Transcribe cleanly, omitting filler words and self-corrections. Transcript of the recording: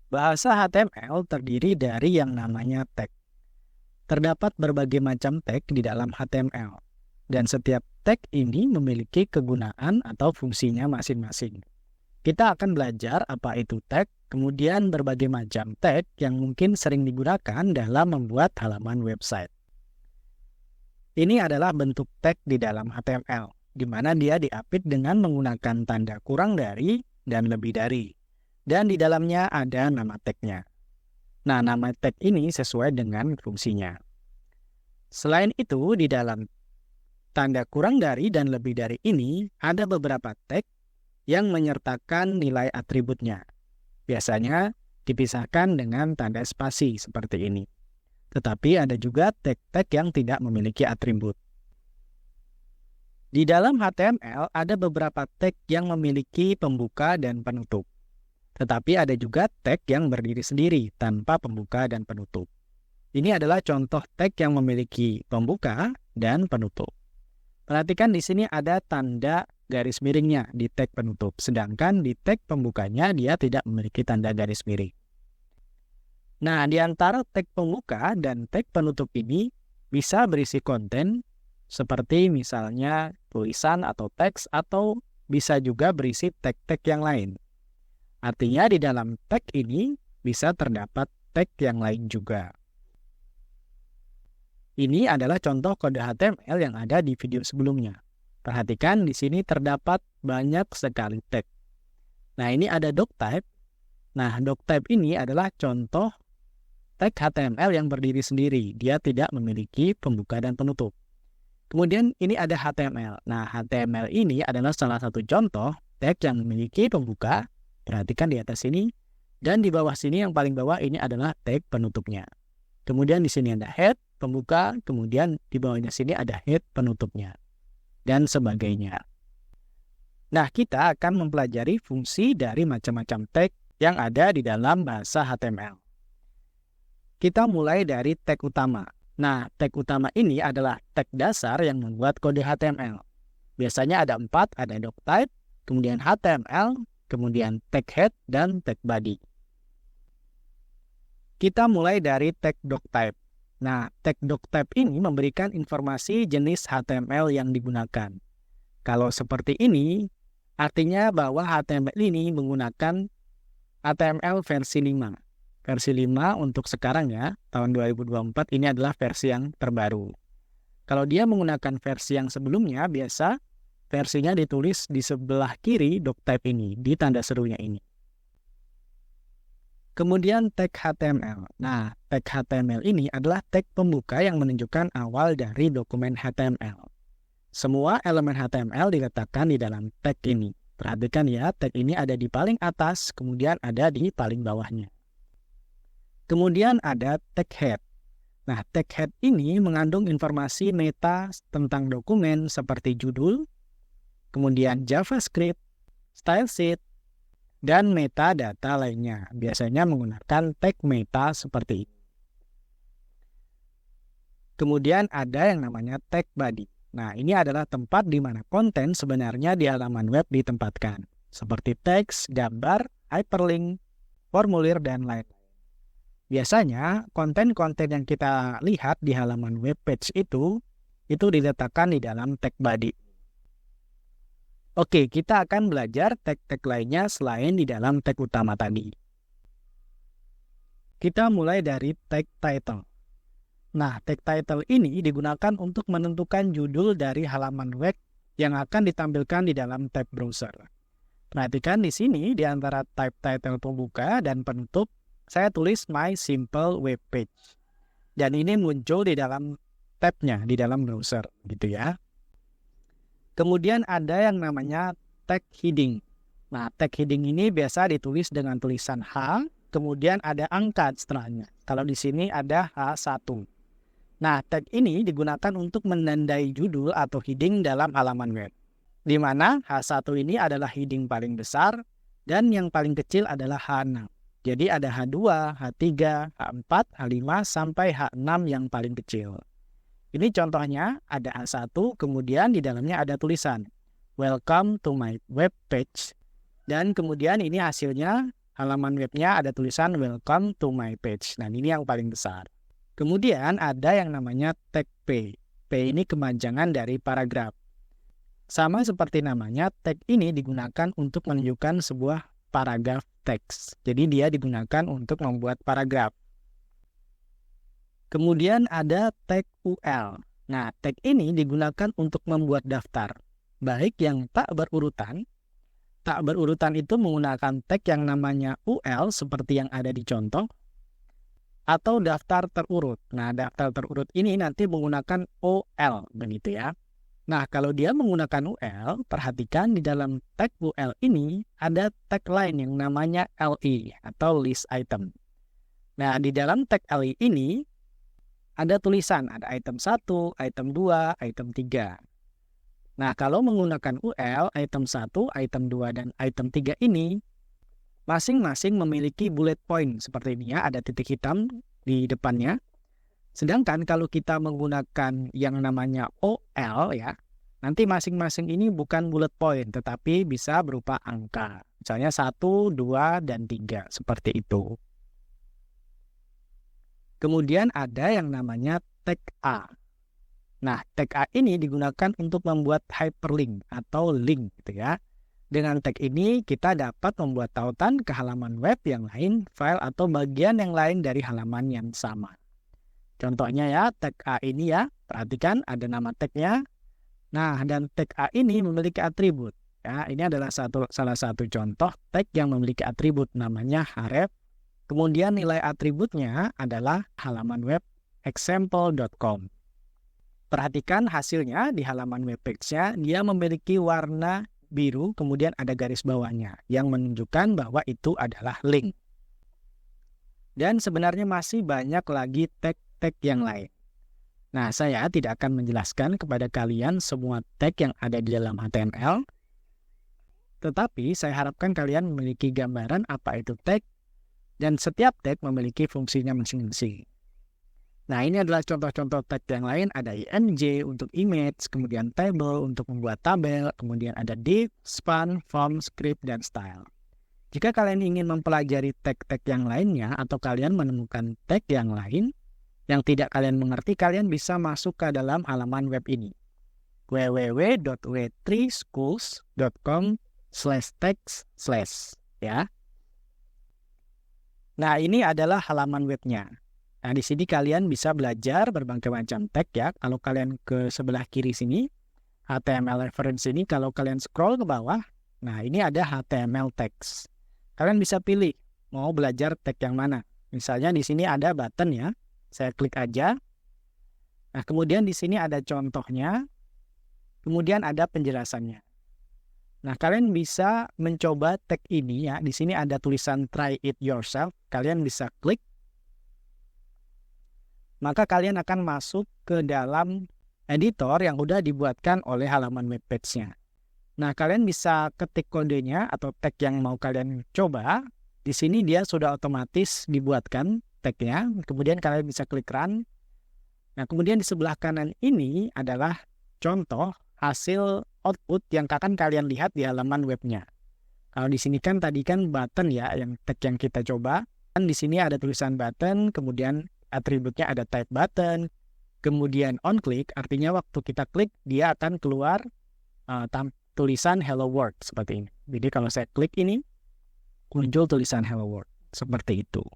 Bahasa HTML terdiri dari yang namanya tag. Terdapat berbagai macam tag di dalam HTML, dan setiap tag ini memiliki kegunaan atau fungsinya masing-masing. Kita akan belajar apa itu tag, kemudian berbagai macam tag yang mungkin sering digunakan dalam membuat halaman website. Ini adalah bentuk tag di dalam HTML, di mana dia diapit dengan menggunakan tanda kurang dari dan lebih dari. Dan di dalamnya ada nama tag-nya. Nah, nama tag ini sesuai dengan fungsinya. Selain itu, di dalam tanda kurang dari dan lebih dari ini, ada beberapa tag yang menyertakan nilai atributnya. Biasanya dipisahkan dengan tanda spasi seperti ini. Tetapi ada juga tag-tag yang tidak memiliki atribut. Di dalam HTML ada beberapa tag yang memiliki pembuka dan penutup. Tetapi ada juga tag yang berdiri sendiri tanpa pembuka dan penutup. Ini adalah contoh tag yang memiliki pembuka dan penutup. Perhatikan di sini ada tanda garis miringnya di tag penutup, sedangkan di tag pembukanya dia tidak memiliki tanda garis miring. Nah, di antara tag pembuka dan tag penutup ini bisa berisi konten seperti misalnya tulisan atau teks, atau bisa juga berisi tag-tag yang lain. Artinya di dalam tag ini bisa terdapat tag yang lain juga. Ini adalah contoh kode HTML yang ada di video sebelumnya. Perhatikan di sini terdapat banyak sekali tag. Nah, ini ada doctype. Nah, doctype ini adalah contoh tag HTML yang berdiri sendiri. Dia tidak memiliki pembuka dan penutup. Kemudian ini ada HTML. Nah, HTML ini adalah salah satu contoh tag yang memiliki pembuka. Perhatikan di atas sini, dan di bawah sini yang paling bawah ini adalah tag penutupnya. Kemudian di sini ada head, pembuka, kemudian di bawahnya sini ada head penutupnya, dan sebagainya. Nah, kita akan mempelajari fungsi dari macam-macam tag yang ada di dalam bahasa HTML. Kita mulai dari tag utama. Nah, tag utama ini adalah tag dasar yang membuat kode HTML. Biasanya ada 4, ada doctype, kemudian HTML, kemudian tag head dan tag body. Kita mulai dari tag doctype. Nah, tag doctype ini memberikan informasi jenis HTML yang digunakan. Kalau seperti ini, artinya bahwa HTML ini menggunakan HTML versi 5. Versi 5 untuk sekarang ya, tahun 2024 ini adalah versi yang terbaru. Kalau dia menggunakan versi yang sebelumnya, biasa versinya ditulis di sebelah kiri doctype ini, di tanda serunya ini. Kemudian tag HTML. Nah, tag HTML ini adalah tag pembuka yang menunjukkan awal dari dokumen HTML. Semua elemen HTML diletakkan di dalam tag ini. Perhatikan ya, tag ini ada di paling atas, kemudian ada di paling bawahnya. Kemudian ada tag head. Nah, tag head ini mengandung informasi meta tentang dokumen seperti judul, kemudian JavaScript, style sheet, dan metadata lainnya. Biasanya menggunakan tag meta seperti ini. Kemudian ada yang namanya tag body. Nah, ini adalah tempat di mana konten sebenarnya di halaman web ditempatkan. Seperti teks, gambar, hyperlink, formulir, dan lain-lain. Biasanya, konten-konten yang kita lihat di halaman web page itu diletakkan di dalam tag body. Oke, kita akan belajar tag-tag lainnya selain di dalam tag utama tadi. Kita mulai dari tag title. Nah, tag title ini digunakan untuk menentukan judul dari halaman web yang akan ditampilkan di dalam tab browser. Perhatikan di sini, di antara tag title pembuka dan penutup, saya tulis My Simple Web Page. Dan ini muncul di dalam tabnya, di dalam browser, gitu ya. Kemudian ada yang namanya tag heading. Nah, tag heading ini biasa ditulis dengan tulisan H, kemudian ada angka setelahnya. Kalau di sini ada H1. Nah, tag ini digunakan untuk menandai judul atau heading dalam halaman web. Di mana H1 ini adalah heading paling besar dan yang paling kecil adalah H6. Jadi ada H2, H3, H4, H5, sampai H6 yang paling kecil. Ini contohnya ada H1, kemudian di dalamnya ada tulisan Welcome to my web page. Dan kemudian ini hasilnya halaman webnya ada tulisan welcome to my page. Nah, ini yang paling besar. Kemudian ada yang namanya tag P. P ini kepanjangan dari paragraf. Sama seperti namanya, tag ini digunakan untuk menunjukkan sebuah paragraf teks. Jadi dia digunakan untuk membuat paragraf. Kemudian ada tag UL. Nah, tag ini digunakan untuk membuat daftar. Baik yang tak berurutan. Tak berurutan itu menggunakan tag yang namanya UL seperti yang ada di contoh. Atau daftar terurut. Nah, daftar terurut ini nanti menggunakan OL, begitu ya. Nah, kalau dia menggunakan UL, perhatikan di dalam tag UL ini ada tag lain yang namanya LI atau list item. Nah, di dalam tag LI ini ada tulisan, ada item 1, item 2, item 3. Nah, kalau menggunakan UL, item 1, item 2, dan item 3 ini masing-masing memiliki bullet point seperti ini ya, ada titik hitam di depannya. Sedangkan kalau kita menggunakan yang namanya OL ya, nanti masing-masing ini bukan bullet point, tetapi bisa berupa angka. Misalnya 1, 2, dan 3, seperti itu. Kemudian ada yang namanya tag A. Nah, tag A ini digunakan untuk membuat hyperlink atau link gitu ya. Dengan tag ini kita dapat membuat tautan ke halaman web yang lain, file atau bagian yang lain dari halaman yang sama. Contohnya ya, tag A ini ya, perhatikan ada nama tagnya. Nah, dan tag A ini memiliki atribut. Ya, ini adalah salah satu contoh tag yang memiliki atribut namanya href. Kemudian nilai atributnya adalah halaman web example.com. Perhatikan hasilnya di halaman web page-nya, dia memiliki warna biru, kemudian ada garis bawahnya yang menunjukkan bahwa itu adalah link. Dan sebenarnya masih banyak lagi tag-tag yang lain. Nah, saya tidak akan menjelaskan kepada kalian semua tag yang ada di dalam HTML, tetapi saya harapkan kalian memiliki gambaran apa itu tag, dan setiap tag memiliki fungsinya masing-masing. Nah, ini adalah contoh-contoh tag yang lain. Ada img untuk image, kemudian table untuk membuat tabel, kemudian ada div, span, form, script, dan style. Jika kalian ingin mempelajari tag-tag yang lainnya, atau kalian menemukan tag yang lain yang tidak kalian mengerti, kalian bisa masuk ke dalam halaman web ini. www.w3schools.com/text/ ya. Nah, ini adalah halaman webnya. Nah, di sini kalian bisa belajar berbagai macam tag ya. Kalau kalian ke sebelah kiri sini, HTML reference ini, kalau kalian scroll ke bawah, nah ini ada HTML text. Kalian bisa pilih mau belajar tag yang mana. Misalnya di sini ada button ya. Saya klik aja. Nah, kemudian di sini ada contohnya. Kemudian ada penjelasannya. Nah, kalian bisa mencoba tag ini ya. Di sini ada tulisan try it yourself. Kalian bisa klik. Maka kalian akan masuk ke dalam editor yang udah dibuatkan oleh halaman web page-nya. Nah, kalian bisa ketik kodenya atau tag yang mau kalian coba. Di sini dia sudah otomatis dibuatkan tag-nya. Kemudian kalian bisa klik run. Nah, kemudian di sebelah kanan ini adalah contoh hasil output yang akan kalian lihat di halaman webnya. Kalau di sini kan tadi kan button ya, yang tag yang kita coba. Dan di sini ada tulisan button, kemudian atributnya ada type button, kemudian on click, artinya waktu kita klik dia akan keluar tulisan hello world seperti ini. Jadi kalau saya klik ini muncul tulisan hello world seperti itu.